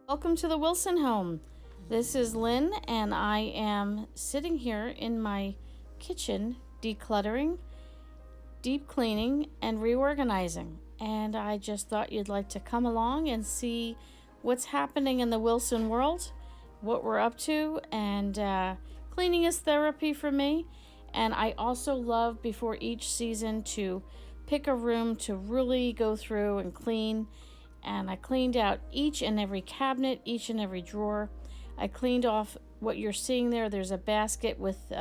Welcome to the Wilson home. This is Lynn, and I am sitting here in my kitchen decluttering, deep cleaning, and reorganizing. And I just thought you'd like to come along and see what's happening in the Wilson world, what we're up to, and cleaning is therapy for me. And I also love before each season to pick a room to really go through and clean. And I cleaned out each and every cabinet, each and every drawer. I cleaned off what you're seeing there. There's a basket with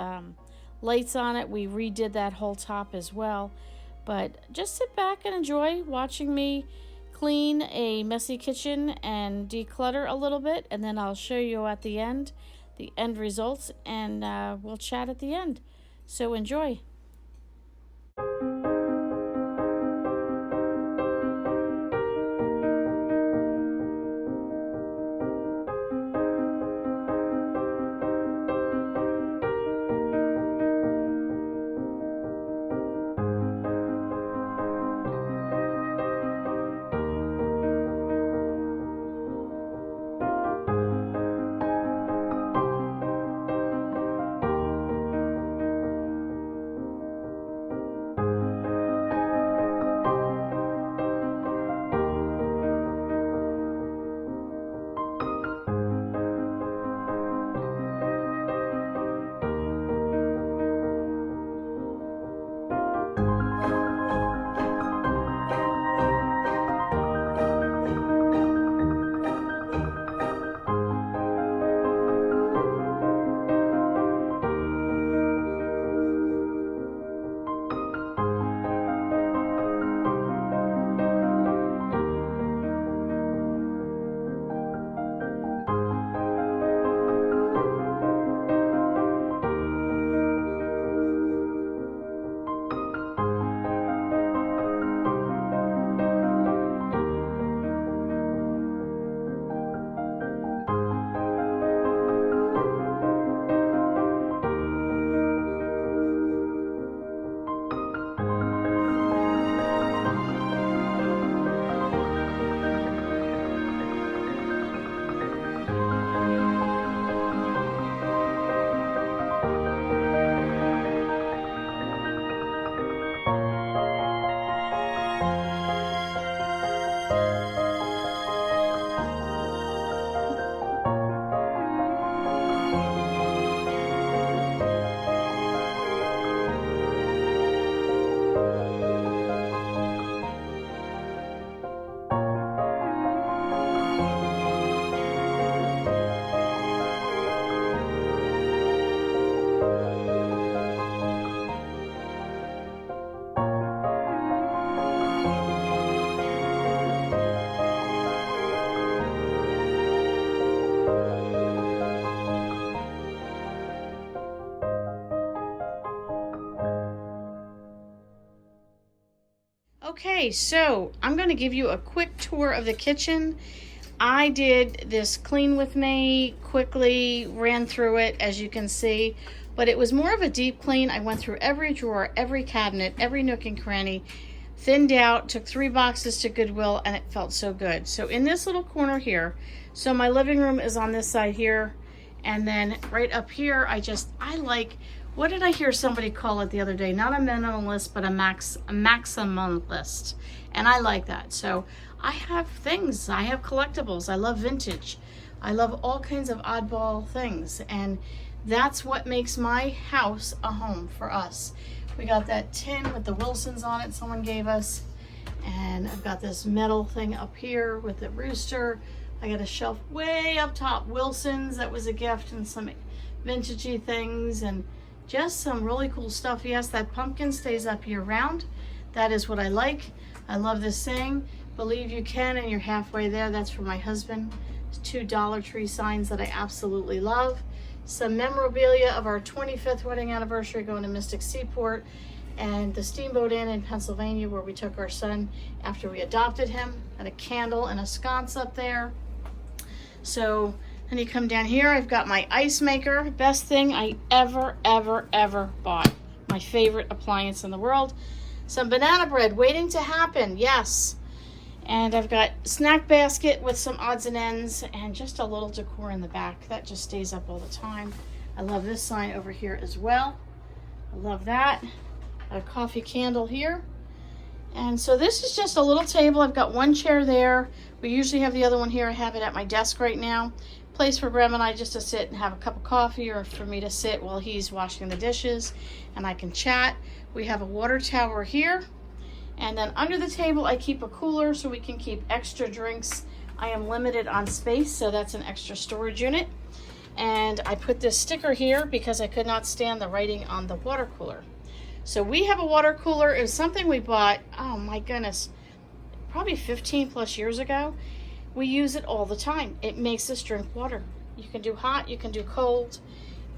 lights on it. We redid that whole top as well. But just sit back and enjoy watching me clean a messy kitchen and declutter a little bit. And then I'll show you at the end results, and we'll chat at the end. So enjoy. Okay, so I'm going to give you a quick tour of the kitchen. I did this clean with me, quickly ran through it, as you can see, but it was more of a deep clean. I went through every drawer, every cabinet, every nook and cranny, thinned out, took 3 boxes to Goodwill, and it felt so good. So in this little corner here, so my living room is on this side here, and then right up here, I like, what did I hear somebody call it the other day? Not a minimalist, but a maximalist. And I like that. So I have things. I have collectibles. I love vintage. I love all kinds of oddball things. And that's what makes my house a home for us. We got that tin with the Wilsons on it someone gave us. And I've got this metal thing up here with the rooster. I got a shelf way up top. Wilsons, that was a gift, and some vintagey things, and just some really cool stuff. Yes, that pumpkin stays up year round. That is what I like. I love this saying, believe you can, and you're halfway there. That's for my husband. 2 Dollar Tree signs that I absolutely love. Some memorabilia of our 25th wedding anniversary going to Mystic Seaport, and the Steamboat Inn in Pennsylvania where we took our son after we adopted him. And a candle and a sconce up there. So then you come down here, I've got my ice maker. Best thing I ever bought. My favorite appliance in the world. Some banana bread waiting to happen, yes. And I've got snack basket with some odds and ends and just a little decor in the back. That just stays up all the time. I love this sign over here as well. I love that. A coffee candle here. And so this is just a little table. I've got one chair there. We usually have the other one here. I have it at my desk right now. Place for Graeme and I just to sit and have a cup of coffee, or for me to sit while he's washing the dishes and I can chat. We have a water tower here. And then under the table, I keep a cooler so we can keep extra drinks. I am limited on space, so that's an extra storage unit. And I put this sticker here because I could not stand the writing on the water cooler. So we have a water cooler. It was something we bought, oh my goodness, probably 15 plus years ago. We use it all the time. It makes us drink water. You can do hot, you can do cold.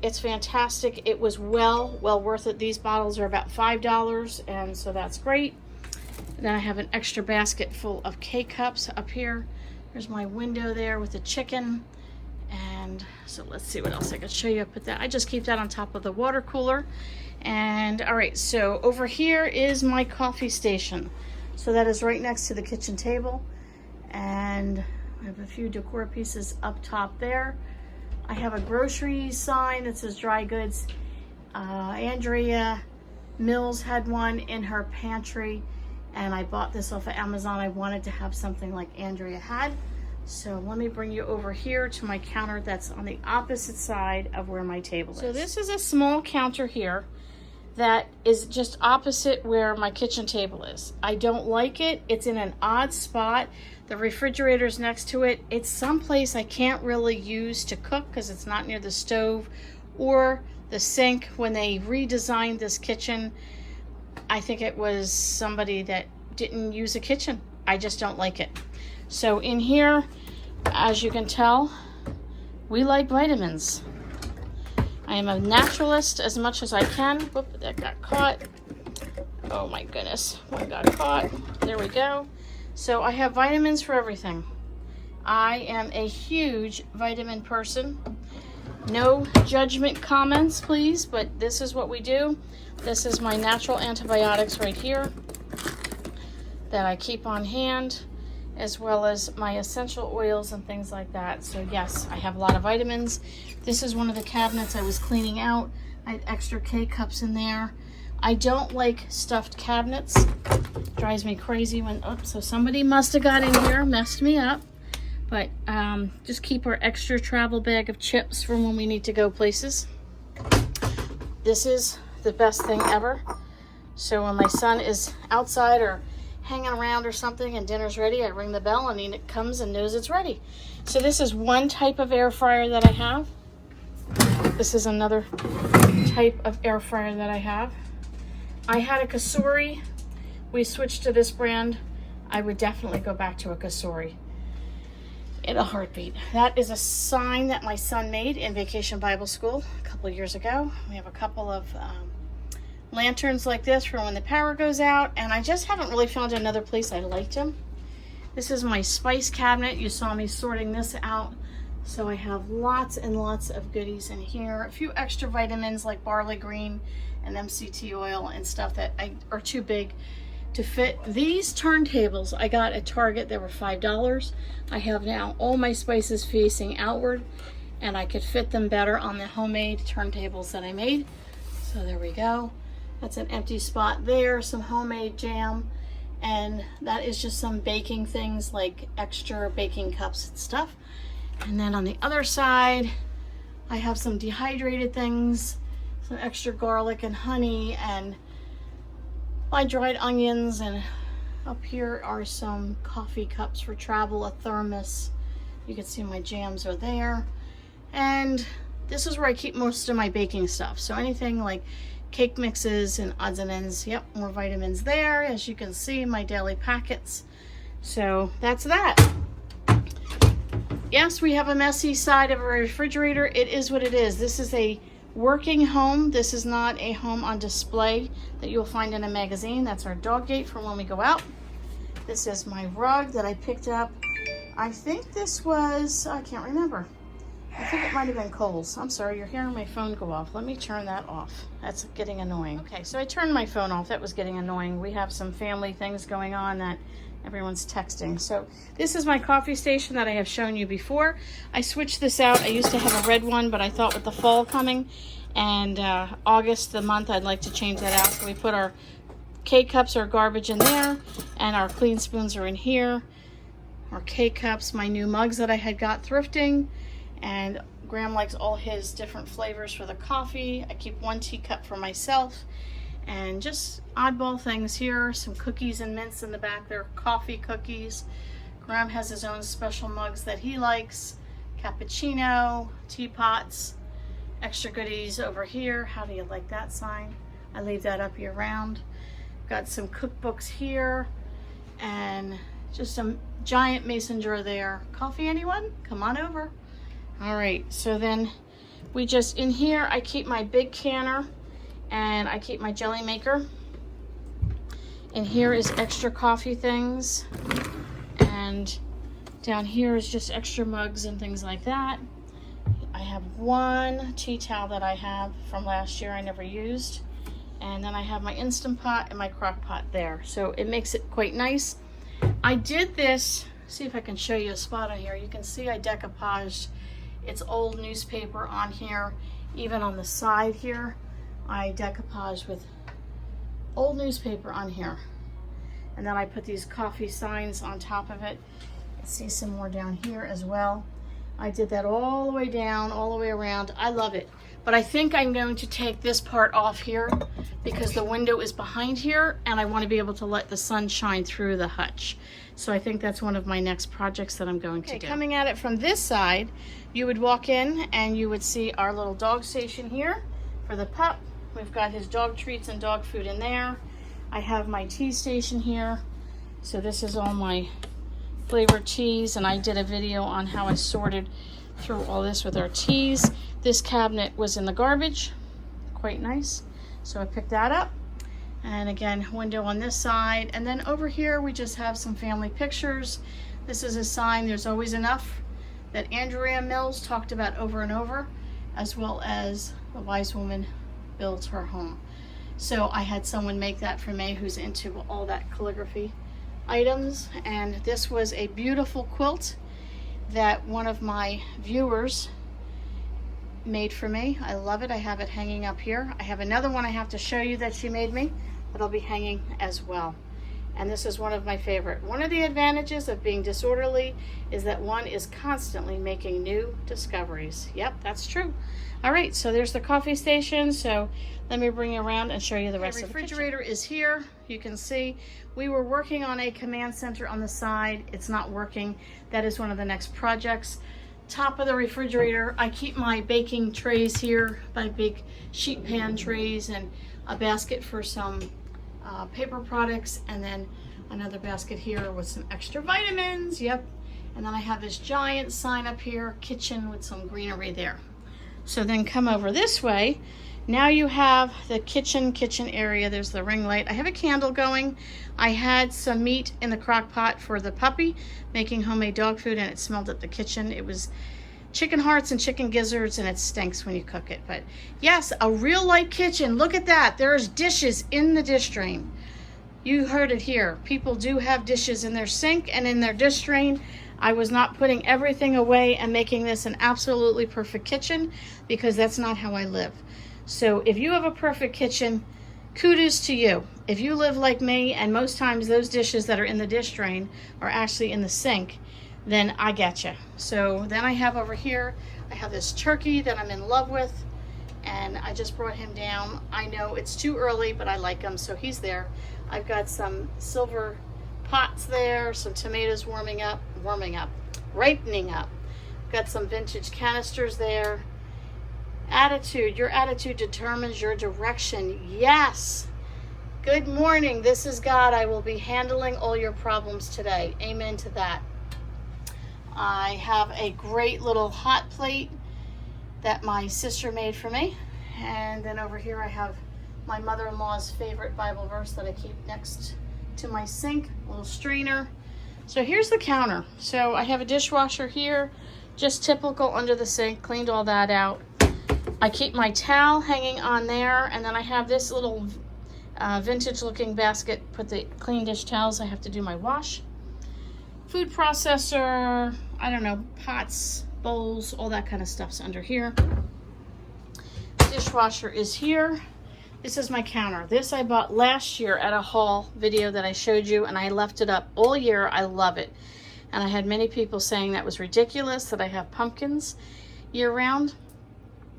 It's fantastic. It was well worth it. These bottles are about $5, and so that's great. And then I have an extra basket full of K-cups up here. There's my window there with the chicken. And so let's see what else I can show you. I just keep that on top of the water cooler. And all right, so over here is my coffee station. So that is right next to the kitchen table. And I have a few decor pieces up top there. I have a grocery sign that says dry goods. Andrea Mills had one in her pantry, and I bought this off of Amazon. I wanted to have something like Andrea had. So let me bring you over here to my counter that's on the opposite side of where my table is. So this is a small counter here that is just opposite where my kitchen table is. I don't like it. It's in an odd spot. The refrigerator's next to it. It's someplace I can't really use to cook because it's not near the stove or the sink. When they redesigned this kitchen, I think it was somebody that didn't use a kitchen. I just don't like it. So in here, as you can tell, we like vitamins. I am a naturalist as much as I can. Whoop, that got caught. Oh my goodness, one got caught. There we go. So I have vitamins for everything. I am a huge vitamin person. No judgment comments, please, but this is what we do. This is my natural antibiotics right here that I keep on hand, as well as my essential oils and things like that. So yes, I have a lot of vitamins. This is one of the cabinets I was cleaning out. I had extra K-cups in there. I don't like stuffed cabinets. Drives me crazy when, oh, so somebody must have got in here, messed me up. But just keep our extra travel bag of chips for when we need to go places. This is the best thing ever. So when my son is outside or hanging around or something and dinner's ready, I ring the bell and he comes and knows it's ready. So this is one type of air fryer that I have. This is another type of air fryer that I have. I had a Kasuri. We switched to this brand. I would definitely go back to a Kasuri in a heartbeat. That is a sign that my son made in Vacation Bible School a couple of years ago. We have a couple of lanterns like this for when the power goes out, and I just haven't really found another place I liked them. This is my spice cabinet. You saw me sorting this out. So I have lots and lots of goodies in here. A few extra vitamins like barley green and MCT oil and stuff that are too big to fit. These turntables I got at Target. They were $5. I have now all my spices facing outward, and I could fit them better on the homemade turntables that I made. So there we go. That's an empty spot there, some homemade jam, and that is just some baking things like extra baking cups and stuff. And then on the other side, I have some dehydrated things, some extra garlic and honey, and my dried onions, and up here are some coffee cups for travel, a thermos. You can see my jams are there. And this is where I keep most of my baking stuff. So anything like cake mixes and odds and ends. Yep, more vitamins there. As you can see, my daily packets. So that's that. Yes, we have a messy side of a refrigerator. It is what it is. This is a working home. This is not a home on display that you'll find in a magazine. That's our dog gate for when we go out. This is my rug that I picked up. I think this was, I can't remember. I think it might have been Kohl's. I'm sorry, you're hearing my phone go off. Let me turn that off. That's getting annoying. Okay, so I turned my phone off. That was getting annoying. We have some family things going on that everyone's texting. So this is my coffee station that I have shown you before. I switched this out. I used to have a red one, but I thought with the fall coming and August, the month, I'd like to change that out. So we put our K-cups or garbage in there, and our clean spoons are in here. Our K-cups, my new mugs that I had got thrifting, and Graeme likes all his different flavors for the coffee. I keep one teacup for myself, and just oddball things here. Some cookies and mints in the back. They're coffee cookies. Graeme has his own special mugs that he likes. Cappuccino, teapots, extra goodies over here. How do you like that sign? I leave that up year round. Got some cookbooks here, and just some giant mason jar there. Coffee, anyone? Come on over. All right, so then we just, in here, I keep my big canner and I keep my jelly maker. And here is extra coffee things. And down here is just extra mugs and things like that. I have one tea towel that I have from last year I never used. And then I have my Instant Pot and my crock pot there. So it makes it quite nice. I did this, see if I can show you a spot on here. You can see I decoupaged. It's old newspaper on here. Even on the side here, I decoupaged with old newspaper on here. And then I put these coffee signs on top of it. See some more down here as well. I did that all the way down, all the way around. I love it. But I think I'm going to take this part off here because the window is behind here and I want to be able to let the sun shine through the hutch. So I think that's one of my next projects that I'm going to do. Coming at it from this side, you would walk in and you would see our little dog station here for the pup. We've got his dog treats and dog food in there. I have my tea station here. So this is all my flavored teas, and I did a video on how I sorted through all this with our teas. This cabinet was in the garbage, quite nice, so I picked that up. And again, window on this side, and then over here we just have some family pictures. This is a sign, there's always enough, that Andrea Mills talked about over and over, as well as the wise woman builds her home. So I had someone make that for me who's into all that calligraphy items, and this was a beautiful quilt that one of my viewers made for me. I love it. I have it hanging up here. I have another one I have to show you that she made me that'll be hanging as well, and this is one of my favorite. One of the advantages of being disorderly is that one is constantly making new discoveries. Yep, that's true. All right, so there's the coffee station. So let me bring you around and show you the rest of the refrigerator is here. You can see we were working on a command center on the side. It's not working. That is one of the next projects. Top of the refrigerator, I keep my baking trays here, my big sheet pan trays, and a basket for some paper products, and then another basket here with some extra vitamins. Yep. And then I have this giant sign up here, kitchen, with some greenery there. So then come over this way. Now you have the kitchen area. There's the ring light. I have a candle going. I had some meat in the crock pot for the puppy, making homemade dog food, and it smelled at the kitchen. It was chicken hearts and chicken gizzards, and it stinks when you cook it. But yes, a real light kitchen. Look at that. There's dishes in the dish drain. You heard it here. People do have dishes in their sink and in their dish drain. I was not putting everything away and making this an absolutely perfect kitchen, because that's not how I live. So if you have a perfect kitchen, kudos to you. If you live like me, and most times those dishes that are in the dish drain are actually in the sink, then I get you. So then I have over here, I have this turkey that I'm in love with, and I just brought him down. I know it's too early, but I like him, so he's there. I've got some silver pots there, some tomatoes ripening up. Got some vintage canisters there. Attitude, your attitude determines your direction. Yes. Good morning, this is God. I will be handling all your problems today. Amen to that. I have a great little hot plate that my sister made for me. And then over here I have my mother-in-law's favorite Bible verse that I keep next to my sink, a little strainer. So here's the counter. So I have a dishwasher here, Just typical under the sink, cleaned all that out. I keep my towel hanging on there, and then I have this little vintage looking basket, put the clean dish towels. I have to do my wash. Food processor, I don't know, pots, bowls, all that kind of stuff's under here. Dishwasher is here. This is my counter. This I bought last year at a haul video that I showed you, and I left it up all year. I love it. And I had many people saying that was ridiculous that I have pumpkins year round.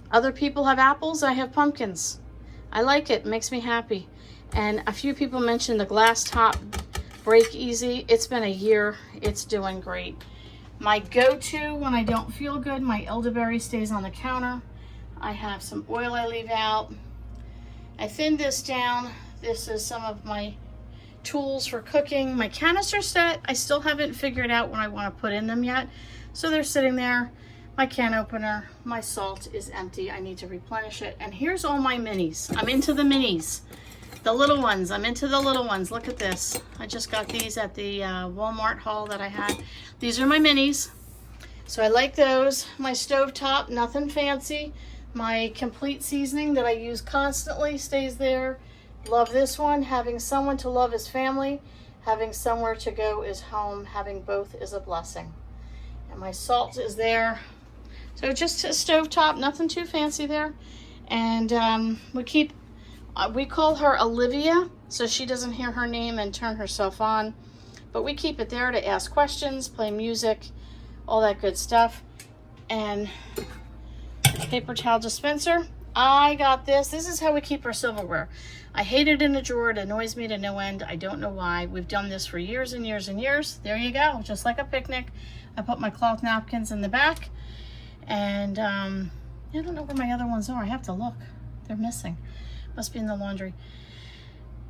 Other people have apples, I have pumpkins. I like it, makes me happy. And a few people mentioned the glass top break easy. It's been a year, it's doing great. My go-to when I don't feel good, my elderberry stays on the counter. I have some oil I leave out. I thinned this down. This is some of my tools for cooking. My canister set, I still haven't figured out when I want to put in them yet. So they're sitting there. My can opener, my salt is empty. I need to replenish it. And here's all my minis. I'm into the minis. The little ones, I'm into the little ones. Look at this. I just got these at the Walmart haul that I had. These are my minis. So I like those. My stovetop, nothing fancy. My complete seasoning that I use constantly stays there. Love this one. Having someone to love is family. Having somewhere to go is home. Having both is a blessing. And my salt is there. So just a stovetop, nothing too fancy there. And we call her Olivia, so she doesn't hear her name and turn herself on. But we keep it there to ask questions, play music, all that good stuff. And paper towel dispenser. I got this. This is how we keep our silverware. I hate it in a drawer. It annoys me to no end. I don't know why. We've done this for years and years and years. There you go, just like a picnic. I put my cloth napkins in the back. And I don't know where my other ones are. I have to look. They're missing. Must be in the laundry.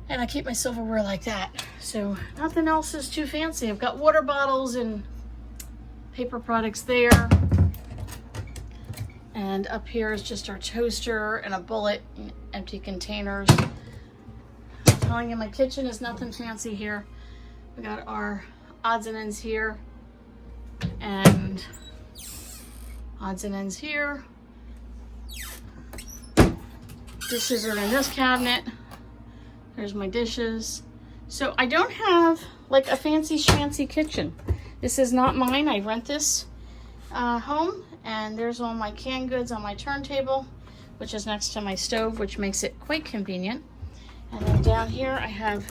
And I keep my silverware like that. So nothing else is too fancy. I've got water bottles and paper products there. And up here is just our toaster and a bullet, and empty containers. I'm telling you, my kitchen is nothing fancy here. We got our odds and ends here. And odds and ends here. Dishes are in this cabinet. There's my dishes. So I don't have like a fancy schmancy kitchen. This is not mine. I rent this home, and there's all my canned goods on my turntable, which is next to my stove, which makes it quite convenient. And then down here I have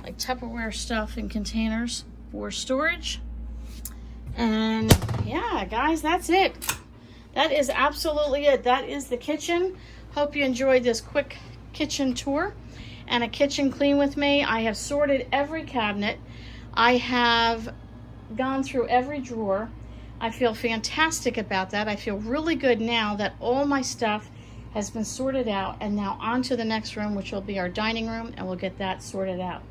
like Tupperware stuff in containers for storage. And yeah, guys, that's it. That is absolutely it. That is the kitchen. Hope you enjoyed this quick kitchen tour and a kitchen clean with me. I have sorted every cabinet. I have gone through every drawer. I feel fantastic about that. I feel really good now that all my stuff has been sorted out, and now on to the next room, which will be our dining room, and we'll get that sorted out.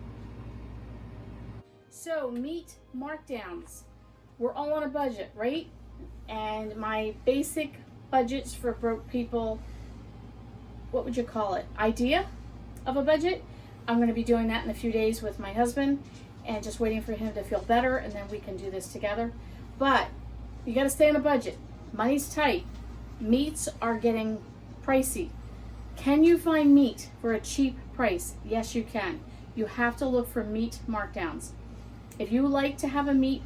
So, meat markdowns. We're all on a budget, right? And my basic budgets for broke people, what would you call it? Idea of a budget? I'm going to be doing that in a few days with my husband and just waiting for him to feel better, and then we can do this together. But you got to stay on a budget. Money's tight. Meats are getting pricey. Can you find meat for a cheap price? Yes, you can. You have to look for meat markdowns. If you like to have a meat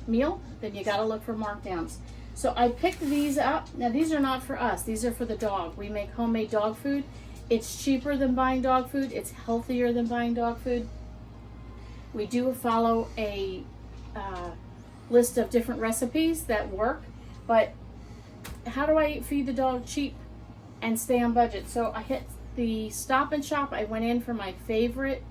meal, then you got to look for markdowns. So I picked these up. Now these are not for us. These are for the dog. We make homemade dog food. It's cheaper than buying dog food. It's healthier than buying dog food. We do follow a list of different recipes that work, but how do I feed the dog cheap and stay on budget? So I hit the Stop and Shop. I went in for my favorite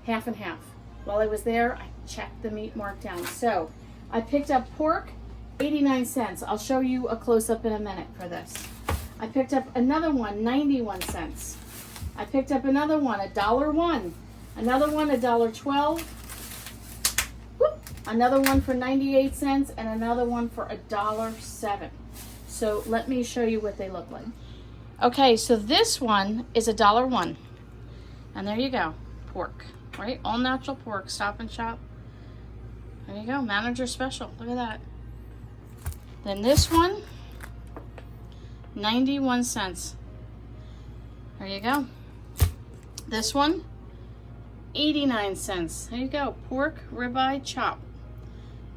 half and half. While I was there, I checked the meat markdown. So I picked up pork, 89 cents. I'll show you a close-up in a minute for this. I picked up another one, 91 cents. I picked up another one, $1.01. Another one, $1.12. Whoop. Another one for 98 cents, and another one for $1.07. So let me show you what they look like. Okay, so this one is $1.01. And there you go, pork, right? All natural pork, Stop and Shop. There you go, manager special, look at that. Then this one, 91 cents. There you go. This one, 89 cents. There you go. Pork ribeye chop.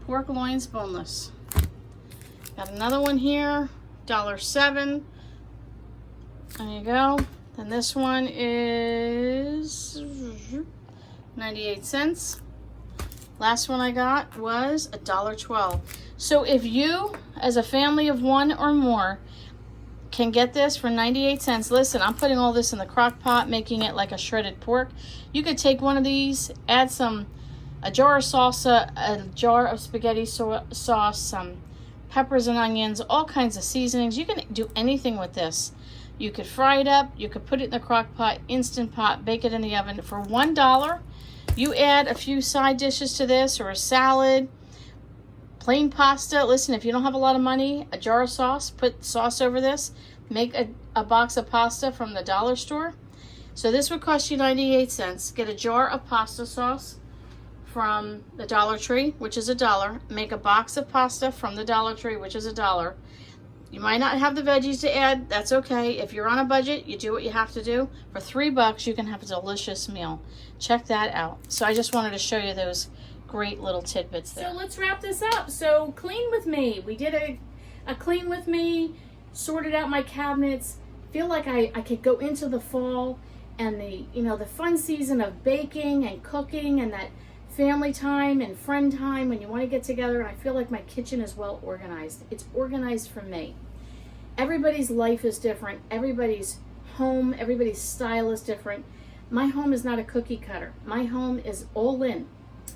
Pork loins boneless. Got another one here, $1.07. There you go. Then this one is 98 cents. Last one I got was $1.12. So if you, as a family of one or more, can get this for 98 cents. Listen, I'm putting all this in the crock pot, making it like a shredded pork. You could take one of these, add a jar of salsa, a jar of spaghetti sauce, some peppers and onions, all kinds of seasonings. You can do anything with this. You could fry it up, you could put it in the crock pot, Instant Pot, bake it in the oven. For $1, you add a few side dishes to this, or a salad, plain pasta. Listen, if you don't have a lot of money, a jar of sauce, put sauce over this. Make a box of pasta from the dollar store. So this would cost you 98 cents. Get a jar of pasta sauce from the Dollar Tree, which is $1. Make a box of pasta from the Dollar Tree, which is $1. You might not have the veggies to add. That's okay. If you're on a budget, you do what you have to do. For $3, you can have a delicious meal. Check that out. So I just wanted to show you those great little tidbits there. So let's wrap this up. So clean with me. We did a clean with me, sorted out my cabinets. Feel like I could go into the fall and the fun season of baking and cooking and that family time and friend time when you want to get together. And I feel like my kitchen is well organized. It's organized for me. Everybody's life is different. Everybody's home, everybody's style is different. My home is not a cookie cutter. My home is all Lynn.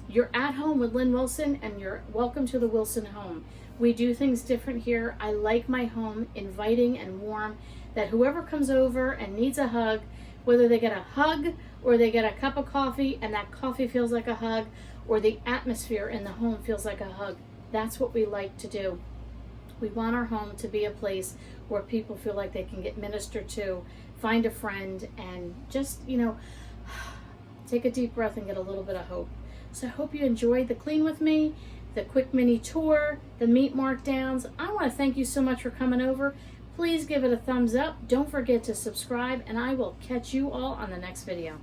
You're at home with Lynn Wilson, and you're welcome to the Wilson home. We do things different here. I like my home inviting and warm, that whoever comes over and needs a hug, whether they get a hug or they get a cup of coffee and that coffee feels like a hug, or the atmosphere in the home feels like a hug. That's what we like to do. We want our home to be a place where people feel like they can get ministered to, find a friend, and just, take a deep breath and get a little bit of hope. So I hope you enjoyed the clean with me, the quick mini tour, the meat markdowns. I want to thank you so much for coming over. Please give it a thumbs up. Don't forget to subscribe, and I will catch you all on the next video.